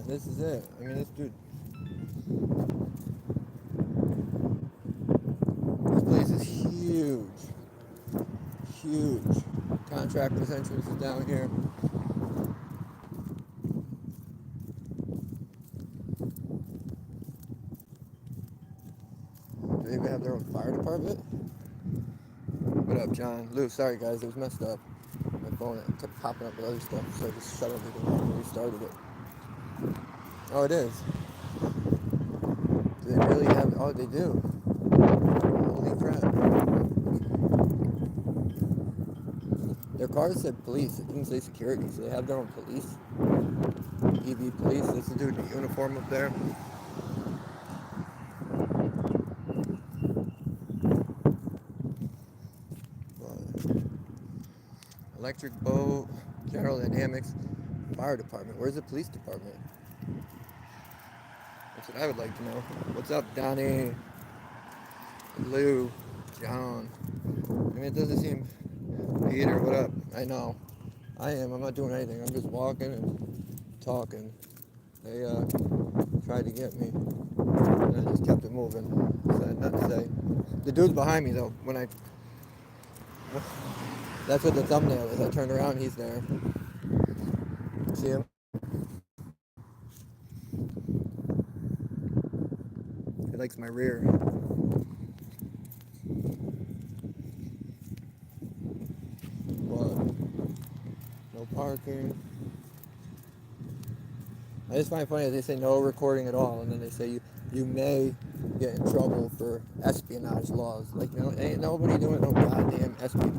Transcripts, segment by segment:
this is it. I mean, this dude. This place is huge. Huge. Contractor's entrance is down here. Do they even have their own fire department? What up, John? Lou, sorry guys, it was messed up. My phone kept popping up with other stuff, so I just shut everything off and restarted it. Oh, it is. Do they really have? Oh, they do. Holy crap. Their cars said police. It didn't say security, so they have their own police. EV police. There's a dude in a uniform up there. Electric boat, General Dynamics, fire department. Where's the police department? That's what I would like to know. What's up, Donnie? Lou, John. I mean, it doesn't seem... Peter, what up? I know. I am. I'm not doing anything. I'm just walking and talking. They tried to get me, and I just kept it moving. So I had nothing to say. The dude's behind me, though. When I... That's what the thumbnail is. I turned around, he's there. See him? He likes my rear. But no parking. I just find it funny that they say no recording at all, and then they say you may get in trouble for espionage laws. Like, you know, ain't nobody doing no goddamn espionage.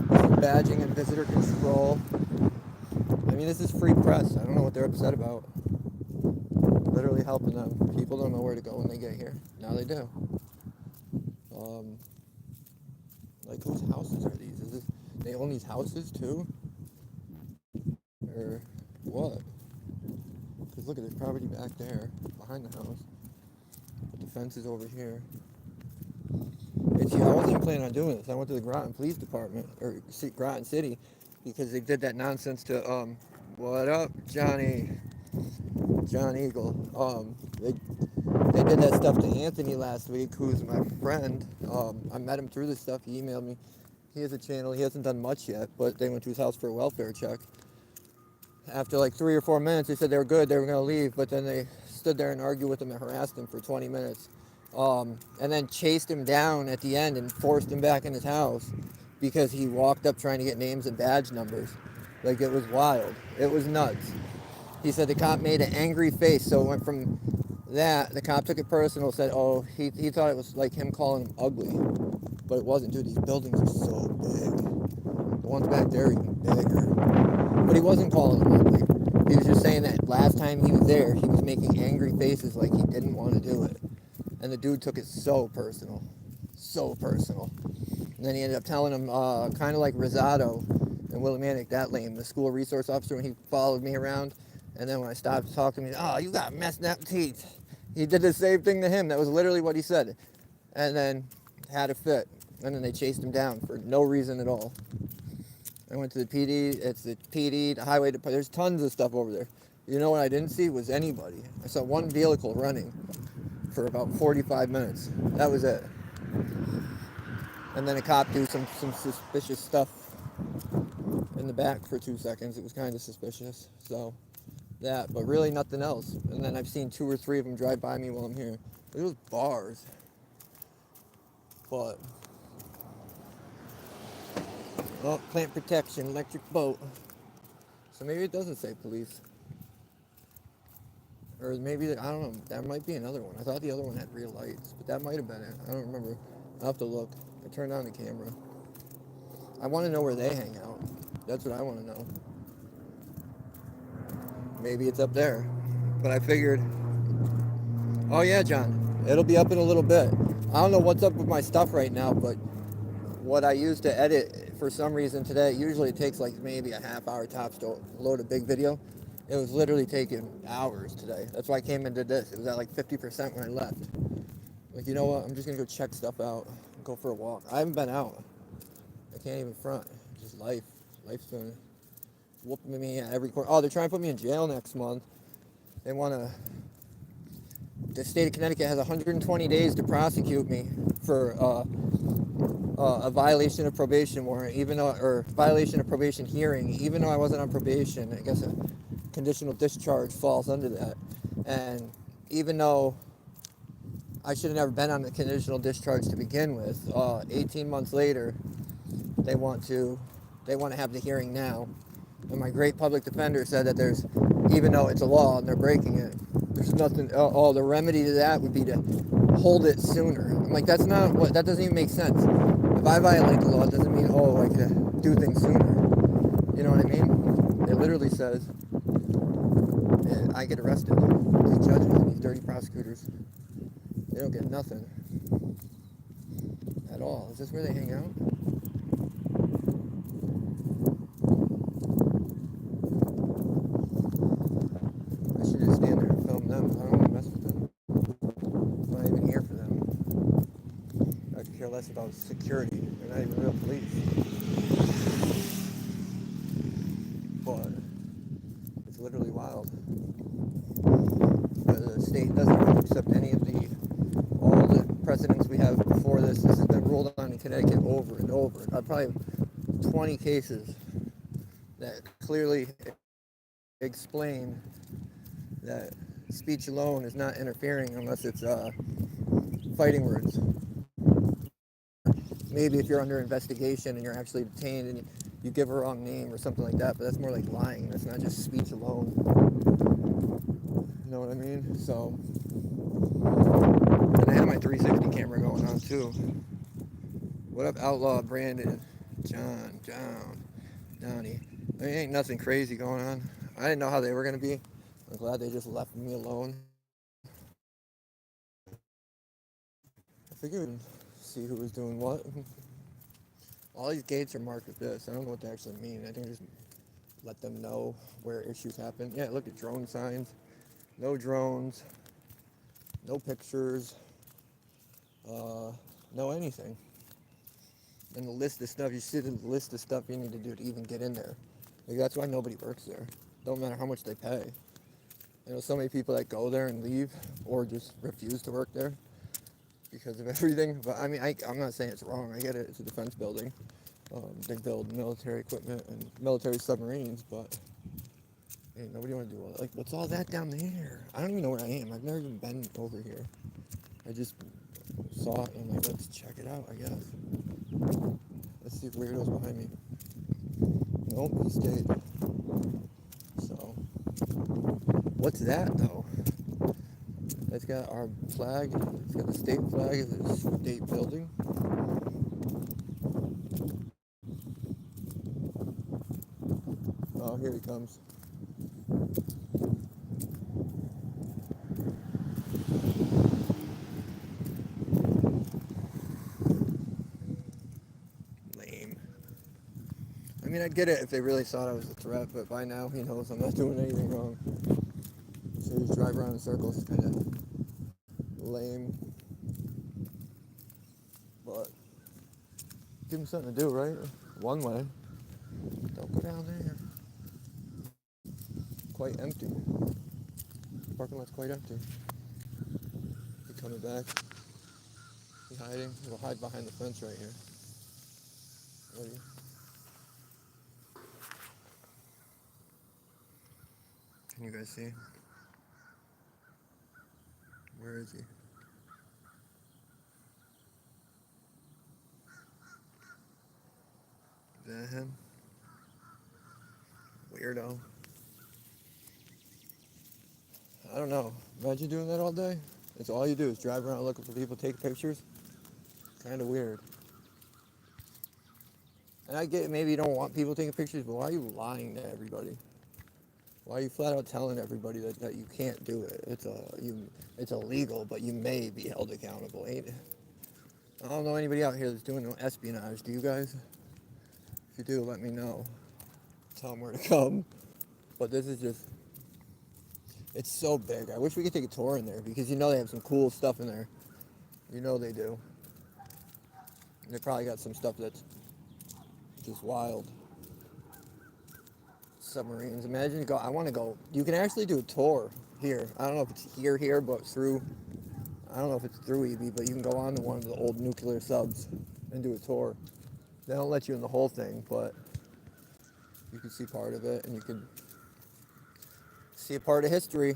This is badging and visitor control. I mean, this is free press. I don't know what they're upset about. Literally helping them. People don't know where to go when they get here. Now they do. Like, whose houses are these? Is this, they own these houses too? Or what? Because look at this property back there, behind the house. But the fence is over here. It's, I wasn't planning on doing this. I went to the Groton Police Department, or Groton City, because they did that nonsense to, what up, Johnny? John Eagle. They did that stuff to Anthony last week, who's my friend. I met him through this stuff. He emailed me. He has a channel. He hasn't done much yet, but they went to his house for a welfare check. After like 3 or 4 minutes, they said they were good. They were going to leave, but then they stood there and argued with him and harassed him for 20 minutes. And then chased him down at the end and forced him back in his house because he walked up trying to get names and badge numbers. Like, it was wild. It was nuts. He said the cop made an angry face, so it went from that, the cop took it personal, said, oh, he thought it was like him calling him ugly. But it wasn't, dude. These buildings are so big. The ones back there are even bigger. But he wasn't calling him ugly. He was just saying that last time he was there, he was making angry faces like he didn't want to do it. And the dude took it so personal. So personal. And then he ended up telling him, kind of like Rosado and Willimantic, that lame, the school resource officer, when he followed me around. And then when I stopped to talk to him, he said, oh, you got messed up teeth. He did the same thing to him. That was literally what he said. And then had a fit. And then they chased him down for no reason at all. I went to the PD. It's the PD, the highway department. There's tons of stuff over there. You know what I didn't see was anybody. I saw one vehicle running for about 45 minutes. That was it. And then a cop do some suspicious stuff in the back for 2 seconds. It was kind of suspicious. So that, but really nothing else. And then I've seen 2 or 3 of them drive by me while I'm here. It was bars. But, oh, plant protection, electric boat. So maybe it doesn't say police. Or maybe, I don't know, that might be another one. I thought the other one had real lights, but that might have been it. I don't remember. I'll have to look. I turned on the camera. I want to know where they hang out. That's what I want to know. Maybe it's up there. But I figured, oh yeah, John, it'll be up in a little bit. I don't know what's up with my stuff right now, but what I use to edit, for some reason today, usually it takes like maybe a half hour tops to load a big video. It was literally taking hours today. That's why I came and did this. It was at like 50% when I left. Like, you know what? I'm just going to go check stuff out and go for a walk. I haven't been out. I can't even front. Just life. Life's been whooping me at every corner. Oh, they're trying to put me in jail next month They want to. The state of Connecticut has 120 days to prosecute me for a violation of probation warrant, even though, or violation of probation hearing, even though I wasn't on probation. I guess a conditional discharge falls under that. And even though I should have never been on the conditional discharge to begin with, 18 months later, they want to have the hearing now. And my great public defender said that there's, even though it's a law and they're breaking it, there's nothing, the remedy to that would be to hold it sooner. I'm like, that doesn't even make sense. If I violate the law, it doesn't mean, I can do things sooner. You know what I mean? It literally says, I get arrested. These judges and these dirty prosecutors, they don't get nothing at all. Is this where they hang out? I should just stand there and film them. I don't want to mess with them. I'm not even here for them. I could care less about security. They're not even real police. But it's literally wild. The state doesn't accept any of all the precedents we have before this. This has been ruled on in Connecticut over and over. I probably have 20 cases that clearly explain that speech alone is not interfering unless it's fighting words. Maybe if you're under investigation and you're actually detained and you give a wrong name or something like that, but that's more like lying. That's not just speech alone. You know what I mean? So, and I have my 360 camera going on too. What up, Outlaw Brandon, John, Donnie? There ain't nothing crazy going on. I didn't know how they were gonna be. I'm glad they just left me alone. I figured we'd see who was doing what. All these gates are marked with this. I don't know what they actually mean. I think just let them know where issues happen. Yeah, look at drone signs. No drones. No pictures. No anything. And the list of stuff, you see the list of stuff you need to do to even get in there. Like, that's why nobody works there. Don't matter how much they pay. I know so many people that go there and leave or just refuse to work there because of everything. But I mean, I'm not saying it's wrong. I get it. It's a defense building. They build military equipment and military submarines, but hey, nobody want to do all that. Like, what's all that down there? I don't even know where I am. I've never even been over here. I just saw it and I'm like, let's check it out, I guess. Let's see if Weirdo's behind me. Nope, he stayed. So, what's that though? It's got our flag. It's got the state flag of the state building. Oh, here he comes. Lame. I mean, I'd get it if they really thought I was a threat, but by now he knows I'm not doing anything wrong. So just drive around in circles. It's kind of lame. But give him something to do, right? One way. Don't go down there. Quite empty. Parking lot's quite empty. He coming back. He hiding. He'll hide behind the fence right here. Ready? Can you guys see? Where is he? Is that him? Weirdo. I don't know. Imagine doing that all day. That's all you do is drive around looking for people, take pictures. Kind of weird. And I get maybe you don't want people taking pictures, but why are you lying to everybody? Why are you flat out telling everybody that you can't do it? It's illegal, but you may be held accountable, ain't it? I don't know anybody out here that's doing no espionage. Do you guys? If you do, let me know. Tell them where to come. But this is just, it's so big. I wish we could take a tour in there because you know they have some cool stuff in there. You know they do. And they probably got some stuff that's just wild. Submarines. Imagine you go, I want to go. You can actually do a tour here. I don't know if it's here, but through, I don't know if it's through EB, but you can go on to one of the old nuclear subs and do a tour. They don't let you in the whole thing, but you can see part of it, and you can see a part of history.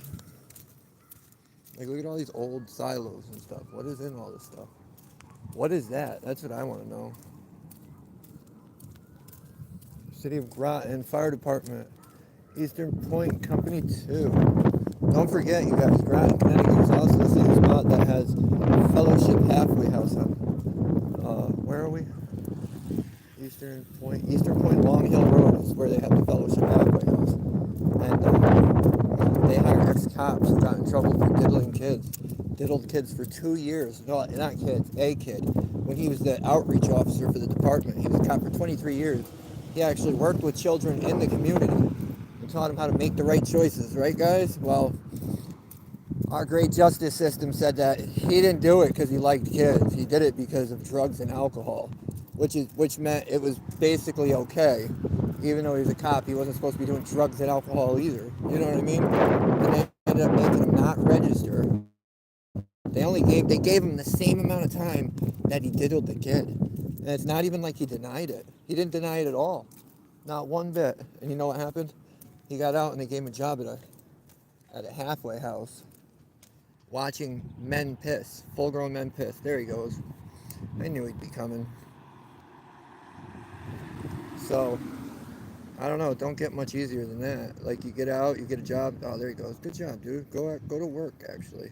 Like, look at all these old silos and stuff. What is in all this stuff? What is that? That's what I want to know. City of Groton Fire Department, Eastern Point Company 2. Don't forget, you guys, Groton, Connecticut is also the same spot that has Fellowship Halfway House on. Where are we? Eastern Point Long Hill Road is where they have the Fellowship Halfway House. And they hire ex-cops who got in trouble for diddling kids. Diddled kids for 2 years. No, not kids, a kid. When he was the outreach officer for the department, he was a cop for 23 years. He actually worked with children in the community and taught them how to make the right choices, right, guys? Well, our great justice system said that he didn't do it because he liked kids. He did it because of drugs and alcohol, which meant it was basically okay. Even though he was a cop, he wasn't supposed to be doing drugs and alcohol either. You know what I mean? And they ended up making him not register. They gave him the same amount of time that he diddled the kid. And it's not even like he denied it. He didn't deny it at all. Not one bit. And you know what happened? He got out and they gave him a job at a halfway house watching men piss. Full-grown men piss. There he goes. I knew he'd be coming. So, I don't know. Don't get much easier than that. Like, you get out, you get a job. Oh, there he goes. Good job, dude. Go to work, actually.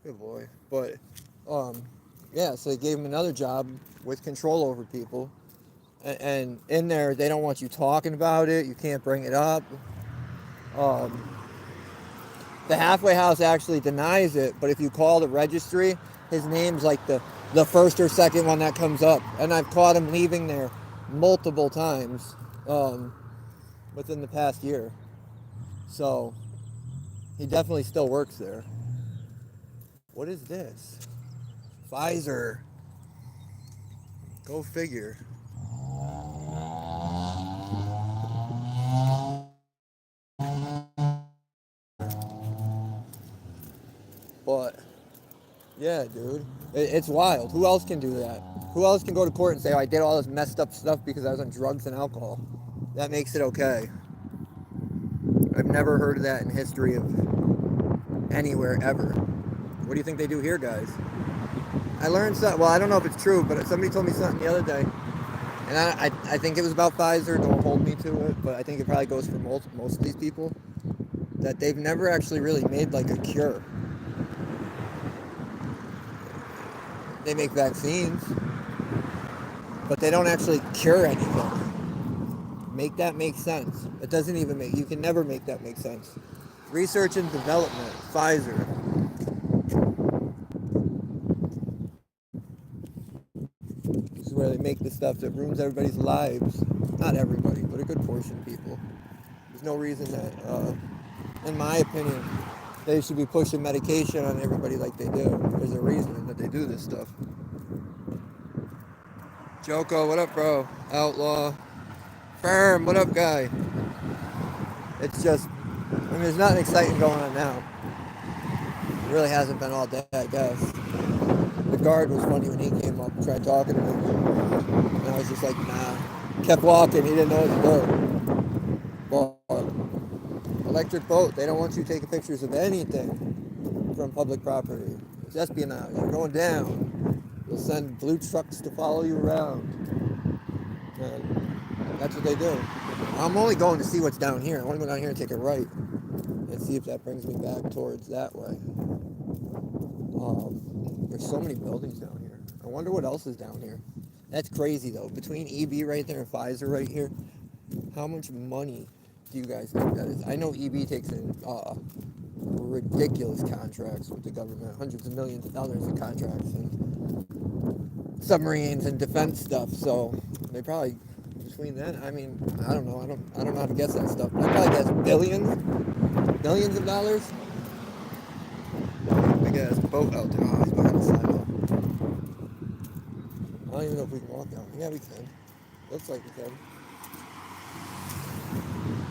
Good boy. But, yeah, so they gave him another job with control over people. And in there, they don't want you talking about it. You can't bring it up. The halfway house actually denies it, but if you call the registry, his name's like the first or second one that comes up. And I've caught him leaving there multiple times within the past year. So he definitely still works there. What is this? Pfizer. Go figure. But, yeah, dude. It's wild. Who else can do that? Who else can go to court and say, oh, I did all this messed up stuff because I was on drugs and alcohol? That makes it okay. I've never heard of that in history of anywhere ever. What do you think they do here, guys? I learned something. Well, I don't know if it's true, but somebody told me something the other day. And I think it was about Pfizer. Don't hold me to it. But I think it probably goes for most of these people. That they've never actually really made like a cure. They make vaccines, but they don't actually cure anything. Make that make sense. It doesn't even make, you can never make that make sense. Research and development, Pfizer. This is where they make the stuff that ruins everybody's lives. Not everybody, but a good portion of people. There's no reason that, in my opinion, they should be pushing medication on everybody like they do. There's a reason that they do this stuff. Joko, what up, bro? Outlaw. Firm, what up, guy? It's just, I mean, there's nothing exciting going on now. It really hasn't been all day, I guess. The guard was funny when he came up and tried talking to me. And I was just like, nah. Kept walking, he didn't know what to do. But electric boat, they don't want you taking pictures of anything from public property. It's espionage. You're going down. They'll send blue trucks to follow you around. And that's what they do. I'm only going to see what's down here. I want to go down here and take a right and see if that brings me back towards that way. There's so many buildings down here. I wonder what else is down here. That's crazy, though. Between EB right there and Pfizer right here, how much money do you guys think that is? I know EB takes in ridiculous contracts with the government, hundreds of millions of dollars in contracts and submarines and defense stuff. So they probably, between that, I mean, I don't know. I don't know how to guess that stuff. I probably guess millions of dollars. Big ass boat out there. Oh, he's behind the silo. I don't even know if we can walk down. Yeah, we can. Looks like we can.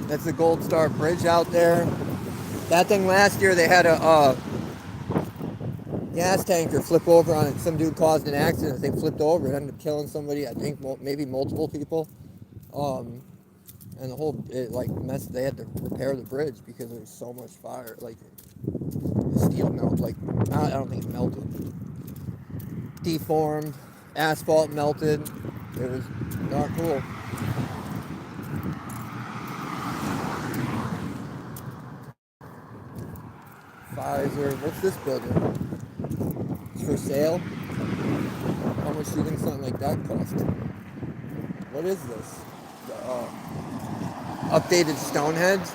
That's the Gold Star Bridge out there. That thing last year, they had a gas tanker flip over on it. Some dude caused an accident. They flipped over. It ended up killing somebody. I think maybe multiple people. And the whole like mess. They had to repair the bridge because there was so much fire. Like the steel melted. Like I don't think it melted. Deformed. Asphalt melted. It was not cool. Pfizer. What's this building? It's for sale. How much do you think something like that cost? What is this? Updated Stonehenge?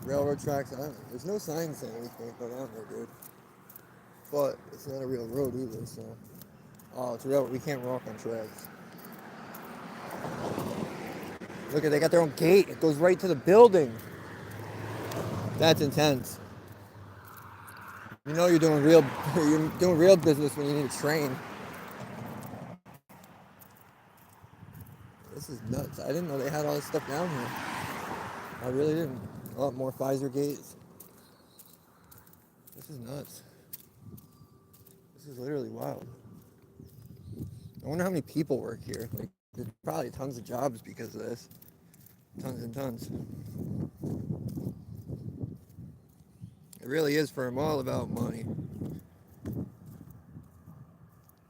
Railroad tracks? There's no sign saying anything going on there, dude. But it's not a real road either, so. Oh, it's real. We can't walk on tracks. Look at, they got their own gate. It goes right to the building. That's intense. You know you're doing real business when you need a train. This is nuts. I didn't know they had all this stuff down here. I really didn't. Oh, more Pfizer gates. This is nuts. This is literally wild. I wonder how many people work here. Like, there's probably tons of jobs because of this. Tons and tons. It really is for them all about money.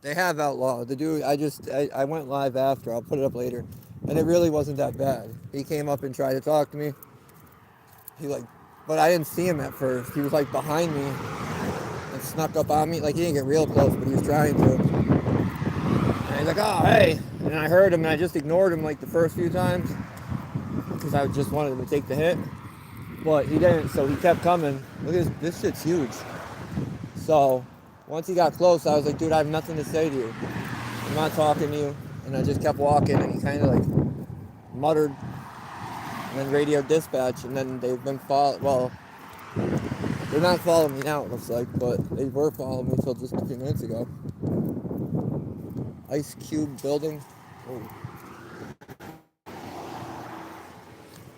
They have outlawed. The dude, I went live after. I'll put it up later. And it really wasn't that bad. He came up and tried to talk to me. But I didn't see him at first. He was like behind me and snuck up on me. Like he didn't get real close, but he was trying to. And he's like, oh, hey. And I heard him and I just ignored him like the first few times because I just wanted him to take the hit. But he didn't, so he kept coming. Look at this shit's huge. So once he got close, I was like, dude, I have nothing to say to you. I'm not talking to you. And I just kept walking and he kind of like muttered and then radioed dispatch, and then they've been they're not following me now, it looks like, but they were following me until just a few minutes ago. Ice Cube building. Oh.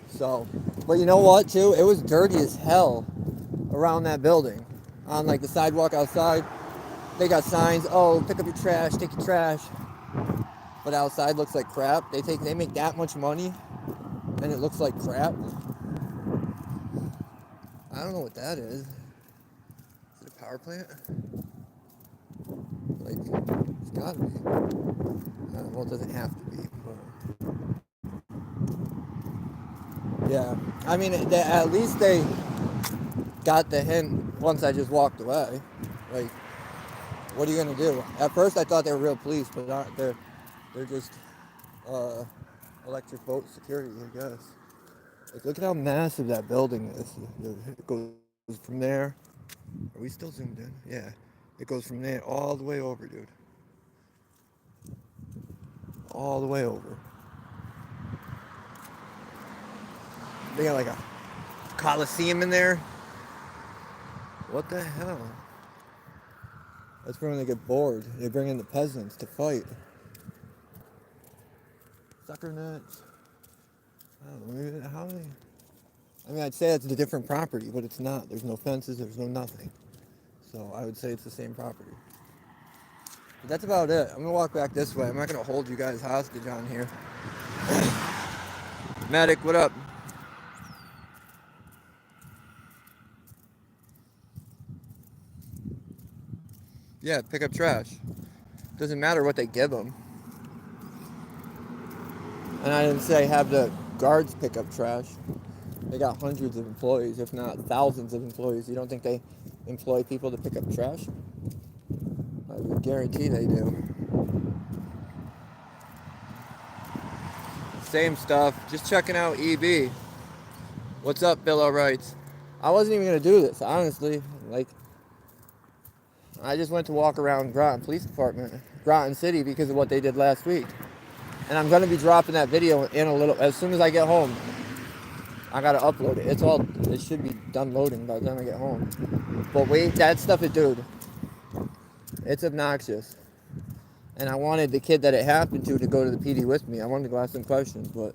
So, but you know what, too? It was dirty as hell around that building. On, like, the sidewalk outside, they got signs, oh, pick up your trash, take your trash. But outside looks like crap. They make that much money, and it looks like crap. I don't know what that is. Is it a power plant? Like, it's gotta be. Well, it doesn't have to be. But yeah, I mean, at least they got the hint once I just walked away. Like, what are you gonna do? At first, I thought they were real police, but they're just electric boat security, I guess. Like, look at how massive that building is. It goes from there. Are we still zoomed in? Yeah. It goes from there all the way over, dude. All the way over. They got like a coliseum in there. What the hell? That's when they get bored. They bring in the peasants to fight. Sucker nuts. I don't know, how many? I mean, I'd say it's a different property, but it's not. There's no fences, there's no nothing. So I would say it's the same property. But that's about it. I'm gonna walk back this way. I'm not gonna hold you guys hostage on here. Medic, what up? Yeah, pick up trash. Doesn't matter what they give them. And I didn't say have the guards pick up trash. They got hundreds of employees, if not thousands of employees. You don't think they employ people to pick up trash? I would guarantee they do. Same stuff. Just checking out EB. What's up, Bill O'Rights? I wasn't even going to do this, honestly. Like, I just went to walk around Groton Police Department, Groton City, because of what they did last week. And I'm going to be dropping that video in a little, as soon as I get home. I got to upload it. It should be done loading by the time I get home. But wait, that stuff is, dude, it's obnoxious. And I wanted the kid that it happened to go to the PD with me. I wanted to ask him questions, but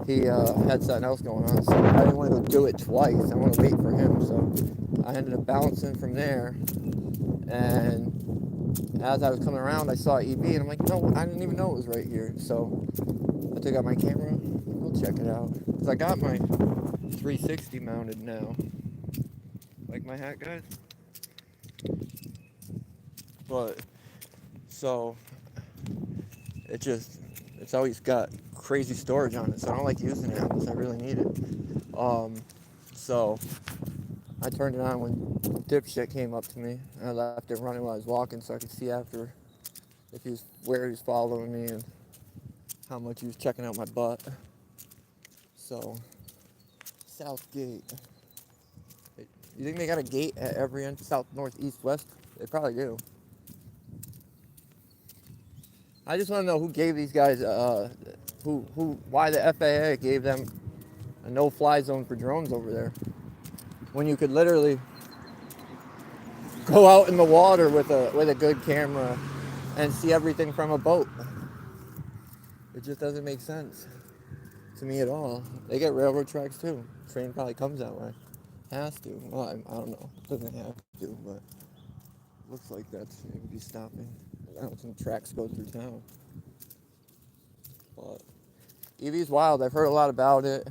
he had something else going on, so I didn't want to go do it twice. I want to wait for him, so I ended up bouncing from there. And as I was coming around, I saw EV, and I'm like, no, I didn't even know it was right here. So I took out my camera. We'll check it out. Because I got my 360 mounted now. Like my hat, guys? But, so, it's always got crazy storage on it, so I don't like using it unless I really need it. So, I turned it on when dipshit came up to me. I left it running while I was walking so I could see after if he was, where he was following me and how much he was checking out my butt. So, South Gate. You think they got a gate at every end? South, north, east, west? They probably do. I just want to know who gave these guys, why the FAA gave them a no-fly zone for drones over there, when you could literally go out in the water with a good camera and see everything from a boat. It just doesn't make sense to me at all. They get railroad tracks too. Train probably comes that way. Has to. Well, I don't know. Doesn't have to, but looks like that's it would be stopping. I know some tracks go through town. But EV's wild. I've heard a lot about it.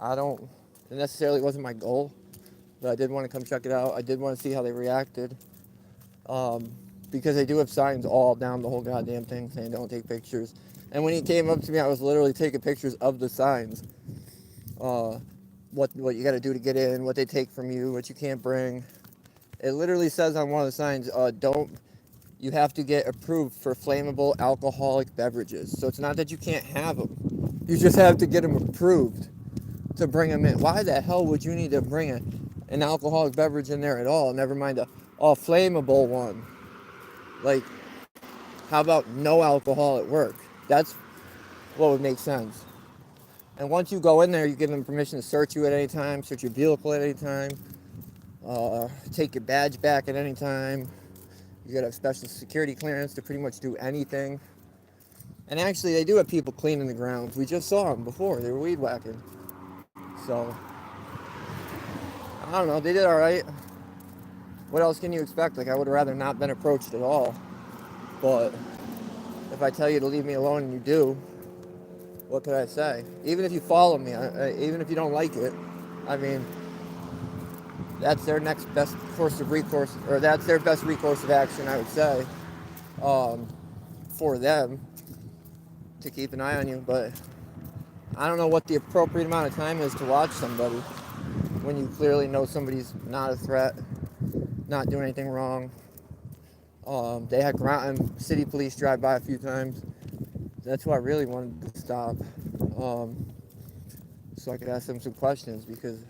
It necessarily wasn't my goal, but I did want to come check it out. I did want to see how they reacted. Because they do have signs all down the whole goddamn thing saying don't take pictures. And when he came up to me, I was literally taking pictures of the signs. What you got to do to get in, what they take from you, what you can't bring. It literally says on one of the signs, you have to get approved for flammable alcoholic beverages. So it's not that you can't have them. You just have to get them approved to bring them in. Why the hell would you need to bring an alcoholic beverage in there at all? Never mind a flammable one. Like, how about no alcohol at work? That's what would make sense. And once you go in there, you give them permission to search you at any time, search your vehicle at any time, take your badge back at any time. You gotta have special security clearance to pretty much do anything. And actually, they do have people cleaning the grounds. We just saw them before. They were weed whacking. So, I don't know. They did all right. What else can you expect? Like, I would have rather not been approached at all. But if I tell you to leave me alone and you do, what could I say? Even if you follow me, even if you don't like it, I mean, that's their next best course of recourse, or that's their best recourse of action, I would say, for them to keep an eye on you. But I don't know what the appropriate amount of time is to watch somebody when you clearly know somebody's not a threat, not doing anything wrong. They had Groton City Police drive by a few times. That's who I really wanted to stop, so I could ask them some questions, because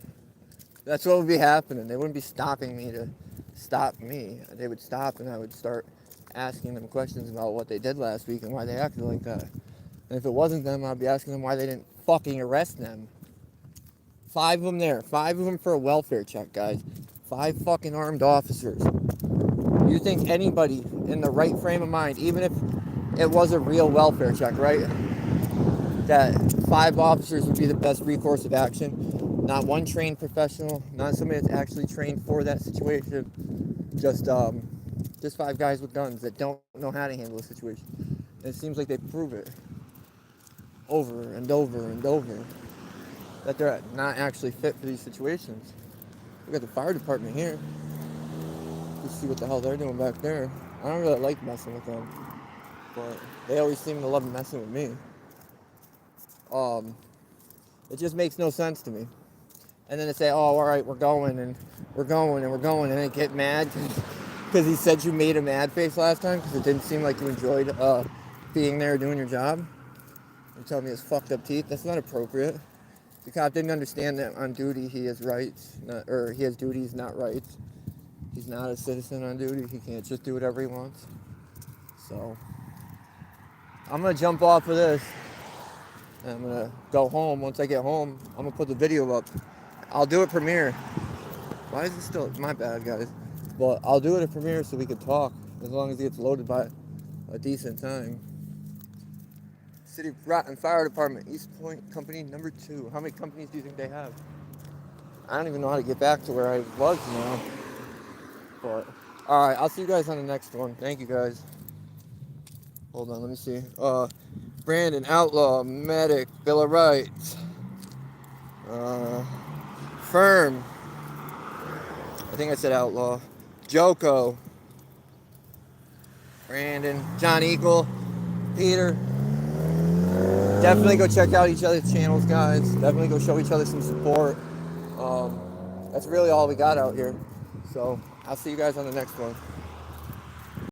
that's what would be happening. They wouldn't be stopping me to stop me. They would stop and I would start asking them questions about what they did last week and why they acted like that. And if it wasn't them, I'd be asking them why they didn't fucking arrest them. 5 of them there. 5 of them for a welfare check, guys. 5 fucking armed officers. You think anybody in the right frame of mind, even if it was a real welfare check, right? That 5 officers would be the best recourse of action. Not one trained professional, not somebody that's actually trained for that situation. Just 5 guys with guns that don't know how to handle a situation. And it seems like they prove it over and over and over that they're not actually fit for these situations. We got the fire department here. Let's see what the hell they're doing back there. I don't really like messing with them, but they always seem to love messing with me. It just makes no sense to me. And then they say, oh, all right, we're going, and they get mad because he said you made a mad face last time because it didn't seem like you enjoyed being there doing your job. You tell me his fucked up teeth. That's not appropriate. The cop didn't understand that on duty he has rights, or he has duties, not rights. He's not a citizen on duty. He can't just do whatever he wants. So, I'm going to jump off of this. And I'm going to go home. Once I get home, I'm going to put the video up. I'll do it Premiere. Why is it still? My bad, guys. But I'll do it at Premiere so we can talk. As long as it gets loaded by a decent time. City of Groton Fire Department, East Point Company number 2. How many companies do you think they have? I don't even know how to get back to where I was now. But, alright, I'll see you guys on the next one. Thank you guys. Hold on, let me see. Brandon, Outlaw, Medic, Bill of Rights. Firm. I think I said Outlaw. Joko. Brandon, John Eagle, Peter. Definitely go check out each other's channels, guys. Definitely go show each other some support. That's really all we got out here. So I'll see you guys on the next one.